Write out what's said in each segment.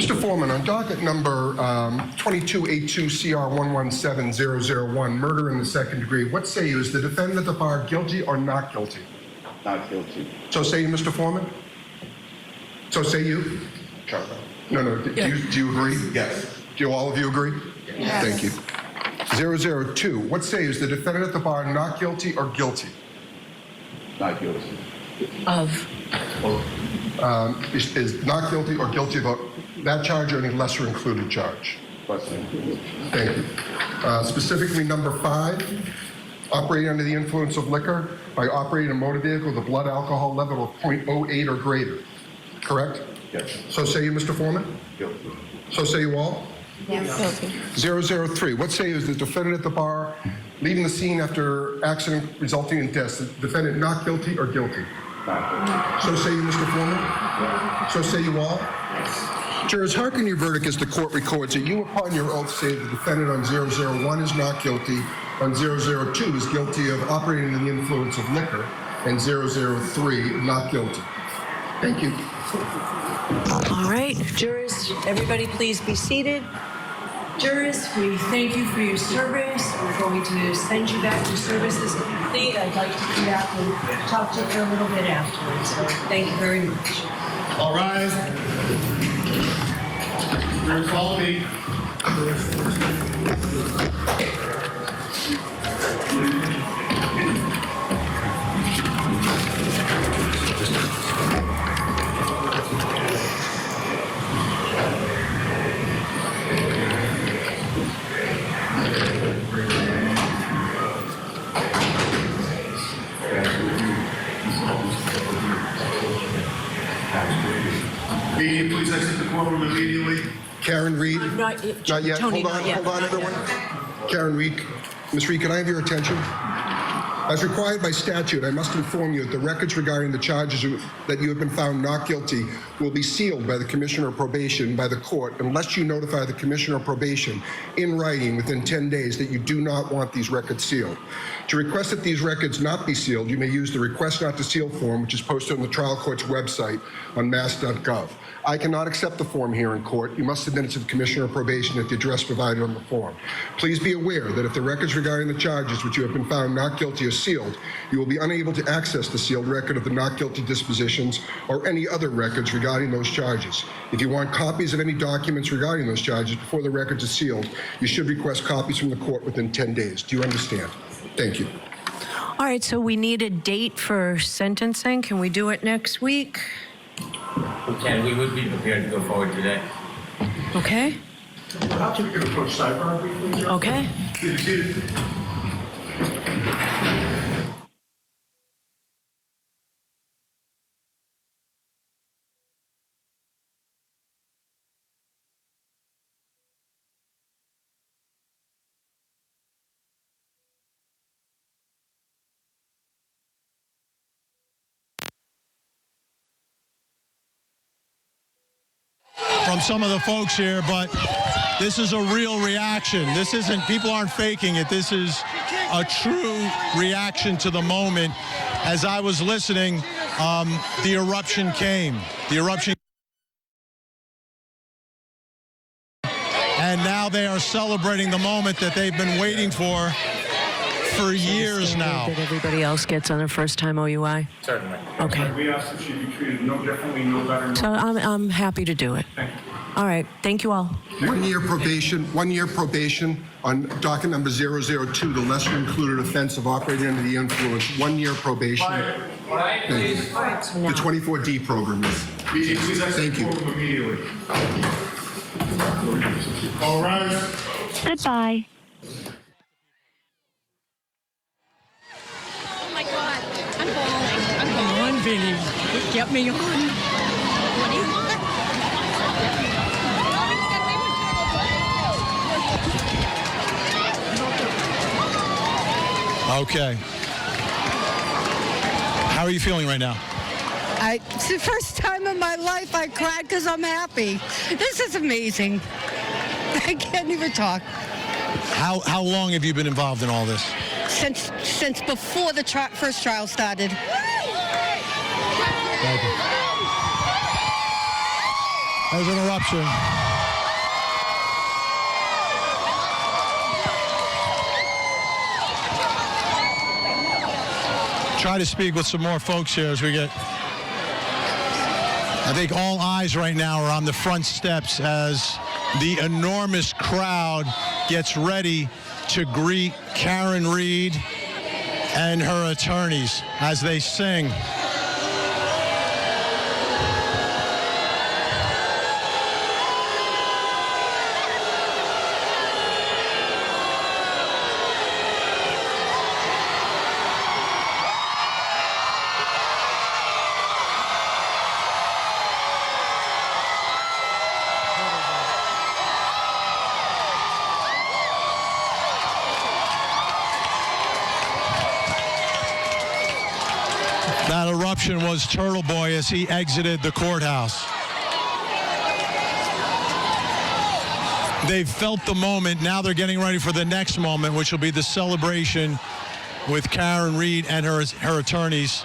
Mr. Foreman, on docket number 2282CR117001, murder in the second degree, what say you? Is the defendant at the bar guilty or not guilty? Not guilty. So say you, Mr. Foreman? So say you? No. Do you agree? Yes. Do all of you agree? Yes. Thank you. 002, what say you? Is the defendant at the bar not guilty or guilty? Not guilty. Of. Is not guilty or guilty of that charge or any lesser included charge? Lesser included. Thank you. Specifically, number 5, operating under the influence of liquor by operating a motor vehicle with a blood alcohol level of 0.08 or greater. Correct? Yes. So say you, Mr. Foreman? Guilty. So say you all? Yes. Guilty. 003, what say you? Is the defendant at the bar leaving the scene after accident resulting in death? Is the defendant not guilty or guilty? Not guilty. So say you, Mr. Foreman? So say you all? Yes. Jurors, hearken your verdict as the court records that you upon your oath say the defendant on 001 is not guilty, on 002 is guilty of operating under the influence of liquor, and 003 not guilty. Thank you. All right, jurors, everybody please be seated. Jurors, we thank you for your service. We're going to send you back to services complete. I'd like to come back and talk to you for a little bit afterwards, so thank you very much. All rise. Jurors, follow me. Meeting, please exit the courtroom immediately. Karen Reed? Not yet. Tony, Hold on, not yet. hold on, everyone. Karen Reed. Ms. Reed, can I have your attention? As required by statute, I must inform you that the records regarding the charges that you have been found not guilty will be sealed by the Commissioner of Probation by the court unless you notify the Commissioner of Probation in writing within 10 days that you do not want these records sealed. To request that these records not be sealed, you may use the Request Not to Seal form, which is posted on the trial court's website on mass.gov. I cannot accept the form here in court. You must submit it to the Commissioner of Probation at the address provided on the form. Please be aware that if the records regarding the charges which you have been found not guilty are sealed, you will be unable to access the sealed record of the not guilty dispositions or any other records regarding those charges. If you want copies of any documents regarding those charges before the records are sealed, you should request copies from the court within 10 days. Do you understand? Thank you. All right, so we need a date for sentencing. Can we do it next week? We can. We would be prepared to go forward today. Okay. Perhaps we could approach sidebar briefly, Judge. Okay. Please be seated. From some of the folks here, but this is a real reaction. This isn't, people aren't faking it. This is a true reaction to the moment. As I was listening, the eruption came. The eruption. And now they are celebrating the moment that they've been waiting for years now. That everybody else gets on their first time OUI? Certainly. Okay. We ask that she be treated no differently, no better. So I'm happy to do it. Thank you. All right. Thank you all. 1 year probation, 1 year probation on docket number 002, the lesser included offense of operating under the influence. 1 year probation. Quiet, please. The 24D program is. Meeting, please exit Thank the you. courtroom immediately. All rise. Goodbye. Oh my God, I'm falling. I'm falling. Come on, Vinny. Get me on. What do you want? Okay. How are you feeling right now? It's the first time in my life I cried because I'm happy. This is amazing. I can't even talk. How long have you been involved in all this? Since before the first trial started. Thank you. There's an eruption. Try to speak with some more folks here as we get. I think all eyes right now are on the front steps as the enormous crowd gets ready to greet Karen Read and her attorneys as they sing. That eruption was Turtle Boy as he exited the courthouse. They've felt the moment. Now they're getting ready for the next moment, which will be the celebration with Karen Read and her attorneys.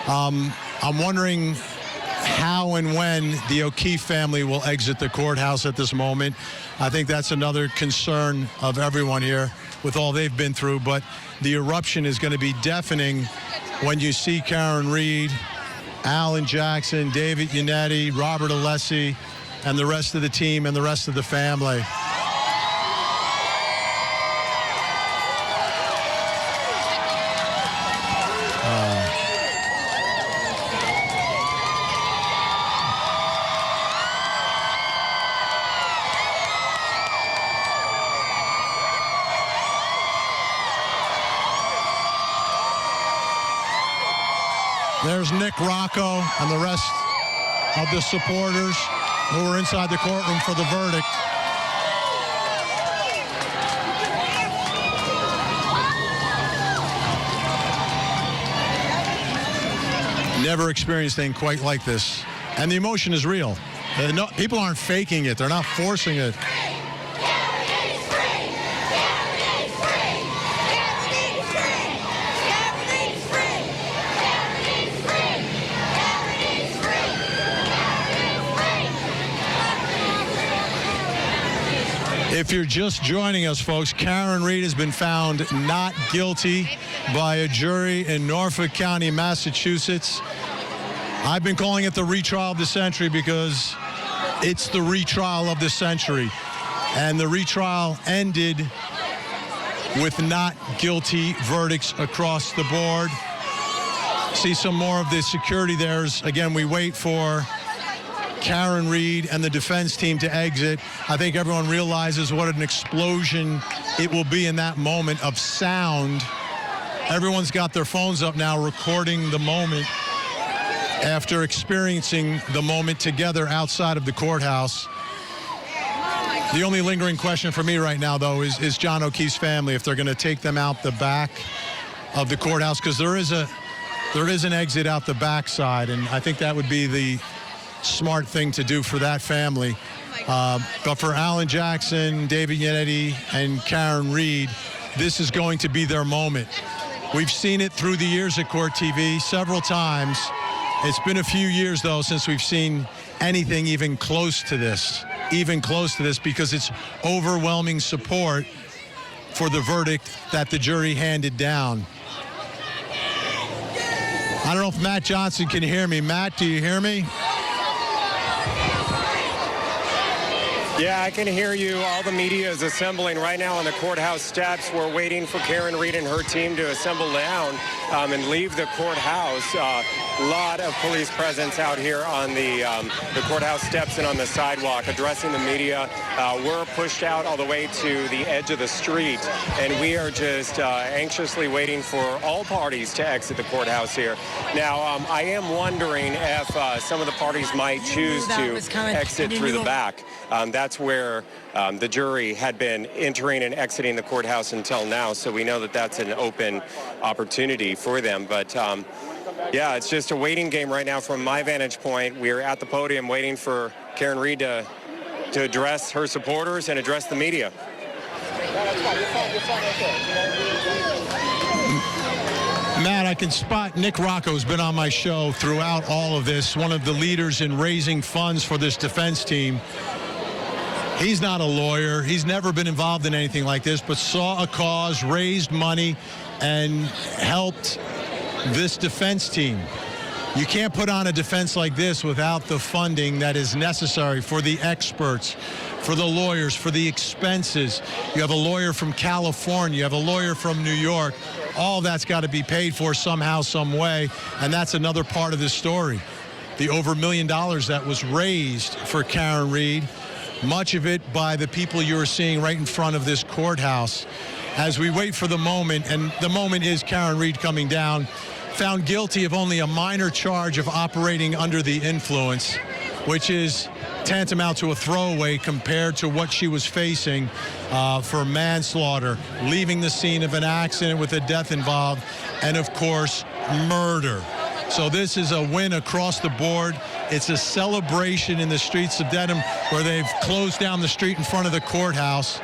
I'm wondering how and when the O'Keefe family will exit the courthouse at this moment. I think that's another concern of everyone here with all they've been through. But the eruption is going to be deafening when you see Karen Read, Alan Jackson, David Yannetti, Robert Alessi, and the rest of the team and the rest of the family. There's Nick Rocco and the rest of the supporters who were inside the courtroom for the verdict. Never experienced anything quite like this. And the emotion is real. No, people aren't faking it. They're not forcing it. If you're just joining us, folks, Karen Read has been found not guilty by a jury in Norfolk County, Massachusetts. I've been calling it the retrial of the century because it's the retrial of the century. And the retrial ended with not guilty verdicts across the board. See some more of the security there. Again, we wait for Karen Read and the defense team to exit. I think everyone realizes what an explosion it will be in that moment of sound. Everyone's got their phones up now recording the moment after experiencing the moment together outside of the courthouse. The only lingering question for me right now, though, is John O'Keefe's family, if they're going to take them out the back of the courthouse, because there is an exit out the backside, and I think that would be the smart thing to do for that family. But for Alan Jackson, David Yannetti, and Karen Read, this is going to be their moment. We've seen it through the years at Court TV several times. It's been a few years, though, since we've seen anything even close to this, because it's overwhelming support for the verdict that the jury handed down. I don't know if Matt Johnson can hear me. Matt, do you hear me? Yeah, I can hear you. All the media is assembling right now on the courthouse steps. We're waiting for Karen Read and her team to assemble down and leave the courthouse. A lot of police presence out here on the courthouse steps and on the sidewalk addressing the media. We're pushed out all the way to the edge of the street, and we are just anxiously waiting for all parties to exit the courthouse here. Now, I am wondering if some of the parties might choose to exit through the back. That's where the jury had been entering and exiting the courthouse until now, so we know that that's an open opportunity for them. But yeah, it's just a waiting game right now from my vantage point. We're at the podium waiting for Karen Read to address her supporters and address the media. Matt, I can spot Nick Rocco has been on my show throughout all of this, one of the leaders in raising funds for this defense team. He's not a lawyer. He's never been involved in anything like this, but saw a cause, raised money, and helped this defense team. You can't put on a defense like this without the funding that is necessary for the experts, for the lawyers, for the expenses. You have a lawyer from California, you have a lawyer from New York. All that's got to be paid for somehow, some way, and that's another part of this story. The over $1 million that was raised for Karen Read, much of it by the people you are seeing right in front of this courthouse. As we wait for the moment, and the moment is Karen Read coming down, found guilty of only a minor charge of operating under the influence, which is tantamount to a throwaway compared to what she was facing for manslaughter, leaving the scene of an accident with a death involved, and of course, murder. So this is a win across the board. It's a celebration in the streets of Dedham where they've closed down the street in front of the courthouse.